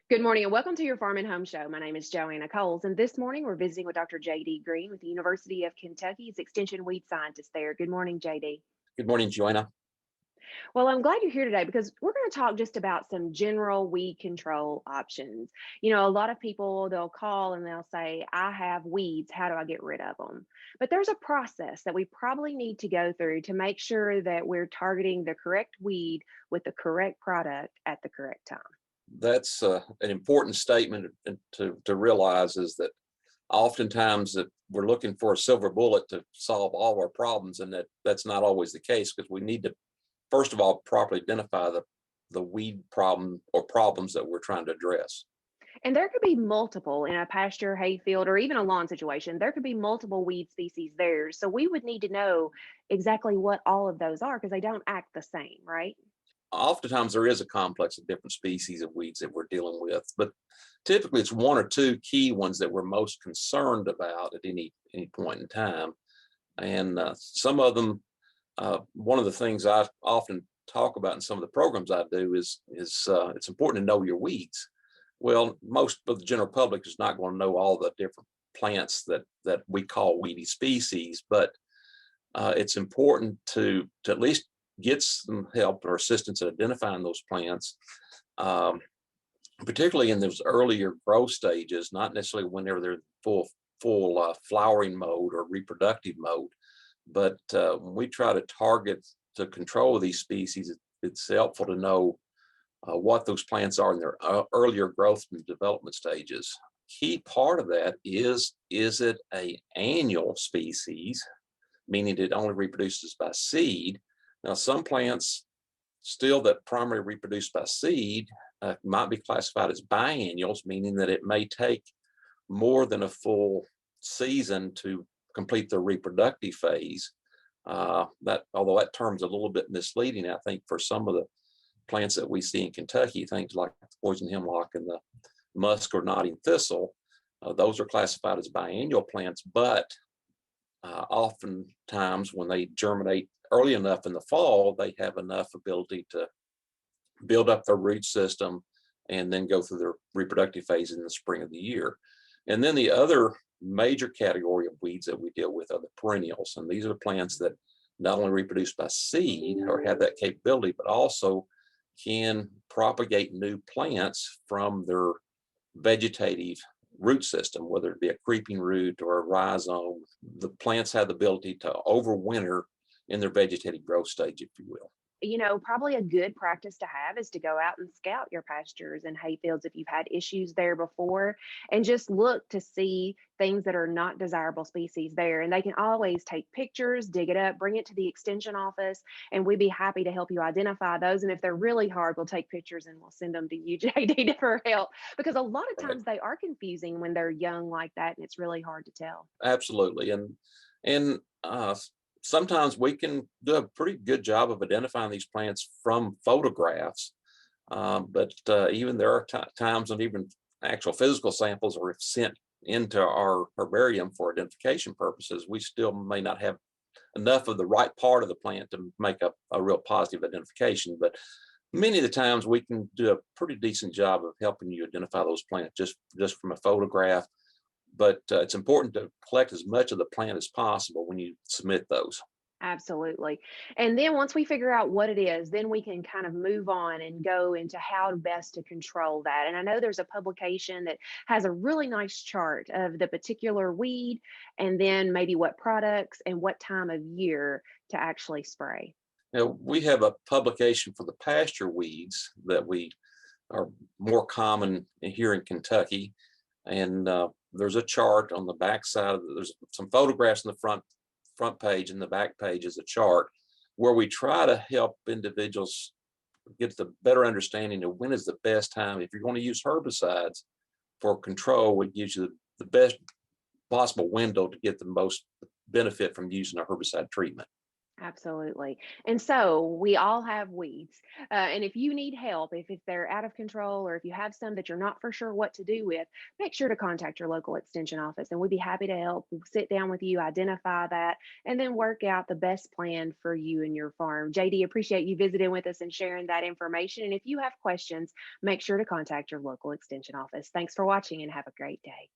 Good morning and welcome to your Farm and Home Show. My name is Joanna Coles, and this morning we're visiting with Dr. JD Green with the University of Kentucky's Extension Weed Scientist there. Good morning, JD. Good morning, Joanna. Well, I'm glad you're here today because we're going to talk just about some general weed control options. A lot of people they'll call and they'll say, I have weeds. How do I get rid of them? But there's a process that we probably need to go through to make sure that we're targeting the correct weed with the correct product at the correct time. That's an important statement to realize is that oftentimes that we're looking for a silver bullet to solve all our problems, and that's not always the case because we need to, first of all, properly identify the weed problem or problems that we're trying to address. And there could be multiple in a pasture, hayfield, or even a lawn situation. There could be multiple weed species there. So we would need to know exactly what all of those are because they don't act the same, right? Oftentimes there is a complex of different species of weeds that we're dealing with, but typically it's one or two key ones that we're most concerned about at any point in time. And some of them, one of the things I often talk about in some of the programs I do is it's important to know your weeds. Well, most of the general public is not going to know all the different plants that we call weedy species, but it's important to at least get some help or assistance in identifying those plants, um, particularly in those earlier growth stages, not necessarily whenever they're full flowering mode or reproductive mode, but when we try to target to control these species, it's helpful to know what those plants are in their earlier growth and development stages. Key part of that is it a annual species, meaning it only reproduces by seed? Now, some plants still that primarily reproduce by seed might be classified as biennials, meaning that it may take more than a full season to complete the reproductive phase. That although that term's a little bit misleading, I think for some of the plants that we see in Kentucky, things like the poison hemlock and the musk or nodding thistle, those are classified as biennial plants, but oftentimes when they germinate early enough in the fall, they have enough ability to build up their root system and then go through their reproductive phase in the spring of the year. And then the other major category of weeds that we deal with are the perennials. And these are the plants that not only reproduce by seed or have that capability, but also can propagate new plants from their vegetative root system, whether it be a creeping root or a rhizome. The plants have the ability to overwinter in their vegetative growth stage, if you will. Probably a good practice to have is to go out and scout your pastures and hayfields if you've had issues there before and just look to see things that are not desirable species there. And they can always take pictures, dig it up, bring it to the extension office, and we'd be happy to help you identify those. And if they're really hard, we'll take pictures and we'll send them to you, JD, for help because a lot of Right. times they are confusing when they're young like that and it's really hard to tell. Absolutely. And sometimes we can do a pretty good job of identifying these plants from photographs. But even there are times when even actual physical samples are sent into our herbarium for identification purposes. We still may not have enough of the right part of the plant to make a real positive identification. But many of the times we can do a pretty decent job of helping you identify those plants just from a photograph. But it's important to collect as much of the plant as possible when you submit those. Absolutely. And then once we figure out what it is, then we can kind of move on and go into how best to control that. And I know there's a publication that has a really nice chart of the particular weed and then maybe what products and what time of year to actually spray. Now, we have a publication for the pasture weeds that we are more common here in Kentucky. And there's a chart on the back side of there's some photographs in the front page, and the back page is a chart where we try to help individuals get the better understanding of when is the best time. If you're going to use herbicides for control, it gives you the best possible window to get the most benefit from using a herbicide treatment. Absolutely. And so we all have weeds. And if you need help, if they're out of control or if you have some that you're not for sure what to do with, make sure to contact your local extension office and we'd be happy to help. We'll sit down with you, identify that, and then work out the best plan for you and your farm. JD, appreciate you visiting with us and sharing that information. And if you have questions, make sure to contact your local extension office. Thanks for watching and have a great day.